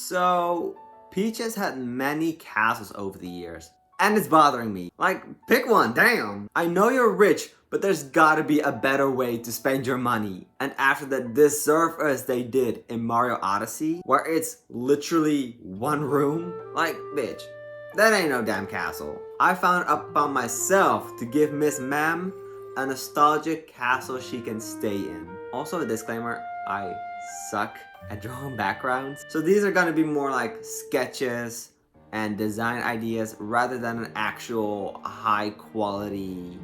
So, Peach has had many castles over the years, and it's bothering me. Like, pick one, damn! I know you're rich, but there's gotta be a better way to spend your money. And after the disservice they did in Mario Odyssey, where it's literally one room, like, bitch, that ain't no damn castle. I found upon myself to give Miss Ma'am a nostalgic castle she can stay in. Also a disclaimer, I suck at drawing backgrounds. So these are gonna be more like sketches and design ideas rather than an actual high quality,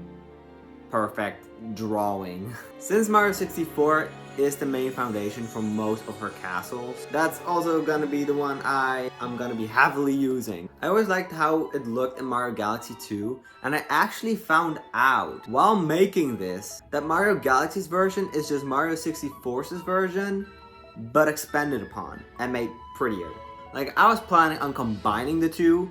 perfect drawing. Since Mario 64 is the main foundation for most of her castles, that's also gonna be the one I'm gonna be heavily using. I always liked how it looked in Mario Galaxy 2, and I actually found out while making this that Mario Galaxy's version is just Mario 64's version, but expanded upon and made prettier. Like, I was planning on combining the two,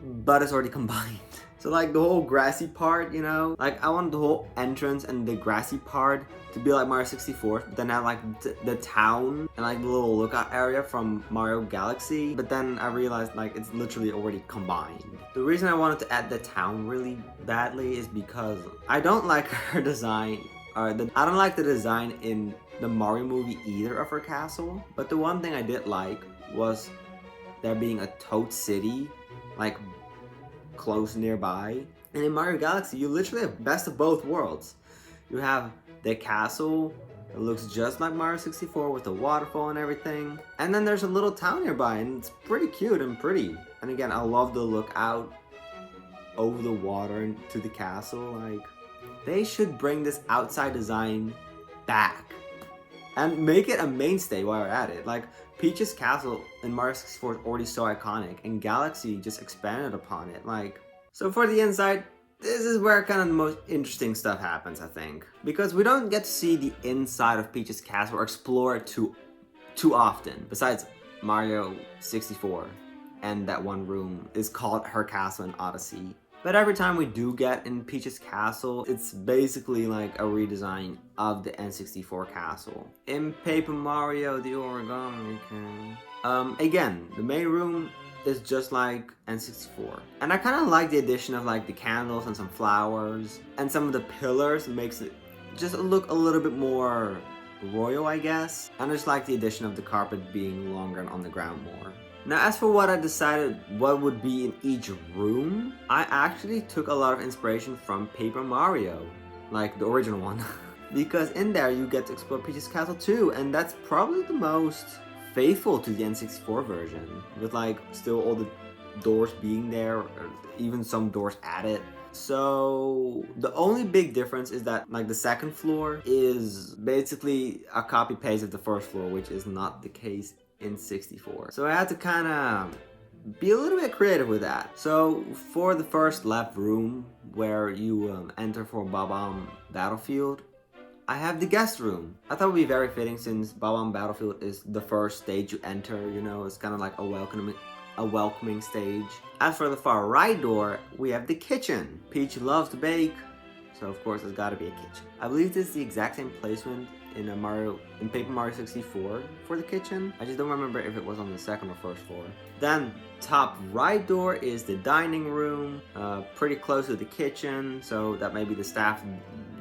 but it's already combined. So like the whole grassy part, you know, like I wanted the whole entrance and the grassy part to be like Mario 64, but then have like the town and like the little lookout area from Mario Galaxy. But then I realized like it's literally already combined. The reason I wanted to add the town really badly is because I don't like her design, I don't like the design in the Mario movie either of her castle. But the one thing I did like was there being a Toad City, like close nearby. And in Mario Galaxy, you literally have best of both worlds. You have the castle that looks just like Mario 64 with the waterfall and everything. And then there's a little town nearby and it's pretty cute and pretty. And again, I love the look out over the water into the castle. Like, they should bring this outside design back and make it a mainstay while we're at it. Like, Peach's castle in Mario 64 is already so iconic, and Galaxy just expanded upon it. Like, so for the inside, this is where kind of the most interesting stuff happens, I think. Because we don't get to see the inside of Peach's castle or explore it too often. Besides Mario 64 and that one room is called her castle in Odyssey. But every time we do get in Peach's castle, it's basically like a redesign of the N64 castle. In Paper Mario, the Origami King. Again, the main room is just like N64. And I kind of like the addition of like the candles and some flowers. And some of the pillars makes it just look a little bit more royal, I guess. And I just like the addition of the carpet being longer and on the ground more. Now, as for what I decided what would be in each room, I actually took a lot of inspiration from Paper Mario, like the original one. Because in there you get to explore Peach's castle too, and that's probably the most faithful to the N64 version, with like still all the doors being there, or even some doors added. So the only big difference is that like the second floor is basically a copy paste of the first floor, which is not the case in 64. So I had to kind of be a little bit creative with that. So for the first left room where you enter for Bob-omb Battlefield, I have the guest room. I thought it would be very fitting since Bob-omb Battlefield is the first stage you enter, you know, it's kind of like a welcoming stage. As for the far right door, we have the kitchen. Peach loves to bake, so of course there's gotta be a kitchen. I believe this is the exact same placement in Paper Mario 64 for the kitchen. I just don't remember if it was on the second or first floor. Then top right door is the dining room, pretty close to the kitchen, so that maybe the staff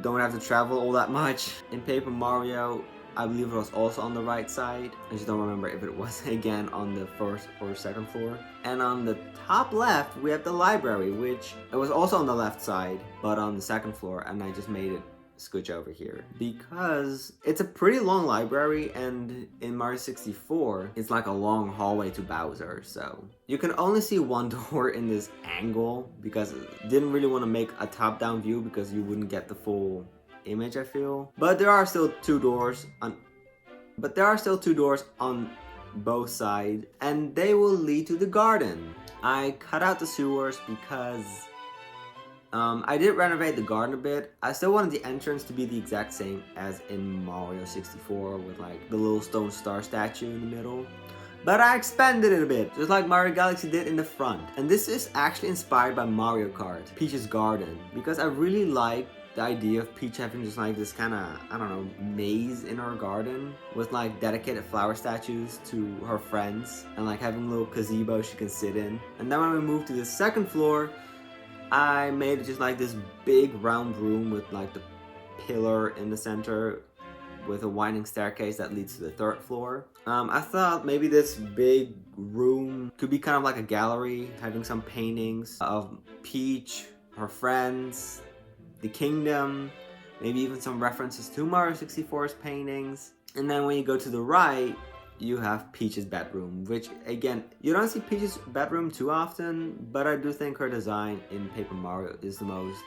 don't have to travel all that much. In Paper Mario, I believe it was also on the right side. I just don't remember if it was again on the first or second floor. And on the top left, we have the library, which it was also on the left side, but on the second floor, and I just made it scooch over here because it's a pretty long library, and in Mario 64 it's like a long hallway to Bowser, so you can only see one door in this angle because I didn't really want to make a top-down view because you wouldn't get the full image, I feel. But there are still two doors on both sides, and they will lead to the garden. I cut out the sewers because I did renovate the garden a bit. I still wanted the entrance to be the exact same as in Mario 64 with like the little stone star statue in the middle. But I expanded it a bit, just like Mario Galaxy did in the front. And this is actually inspired by Mario Kart, Peach's Garden, because I really like the idea of Peach having just like this kind of, I don't know, maze in her garden with like dedicated flower statues to her friends and like having a little gazebo she can sit in. And then when we moved to the second floor, I made it just like this big round room with like the pillar in the center with a winding staircase that leads to the third floor. I thought maybe this big room could be kind of like a gallery, having some paintings of Peach, her friends, the kingdom, maybe even some references to Mario 64's paintings. And then when you go to the right, you have Peach's bedroom, which again, you don't see Peach's bedroom too often, but I do think her design in Paper Mario is the most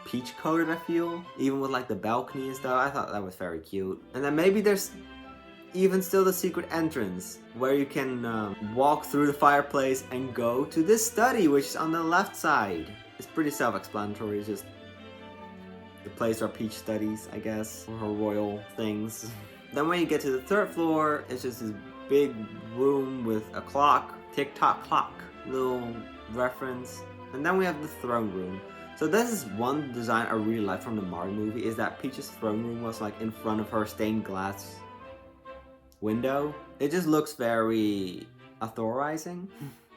peach coded, I feel. Even with like the balcony and stuff, I thought that was very cute. And then maybe there's even still the secret entrance where you can walk through the fireplace and go to this study, which is on the left side. It's pretty self-explanatory, it's just the place where Peach studies, I guess, for her royal things. Then when you get to the third floor, it's just this big room with a clock, tick-tock clock, little reference. And then we have the throne room. So this is one design I really like from the Mario movie, is that Peach's throne room was like in front of her stained glass window. It just looks very authorizing,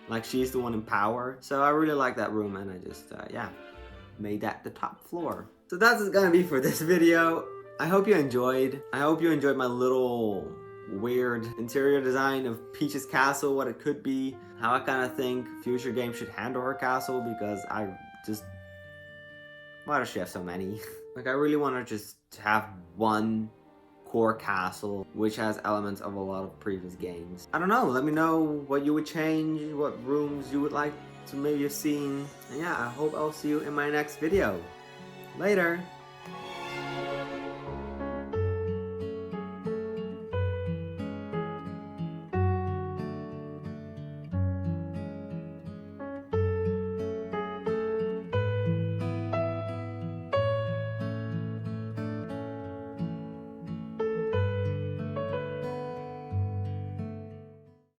like she's the one in power. So I really like that room, and I just, yeah, made that the top floor. So that's gonna be for this video. I hope you enjoyed. I hope you enjoyed my little weird interior design of Peach's castle, what it could be, how I kind of think future games should handle her castle, because I just, why does she have so many? Like, I really want to just have one core castle which has elements of a lot of previous games. I don't know, let me know what you would change, what rooms you would like to maybe have seen. And yeah, I hope I'll see you in my next video. Later!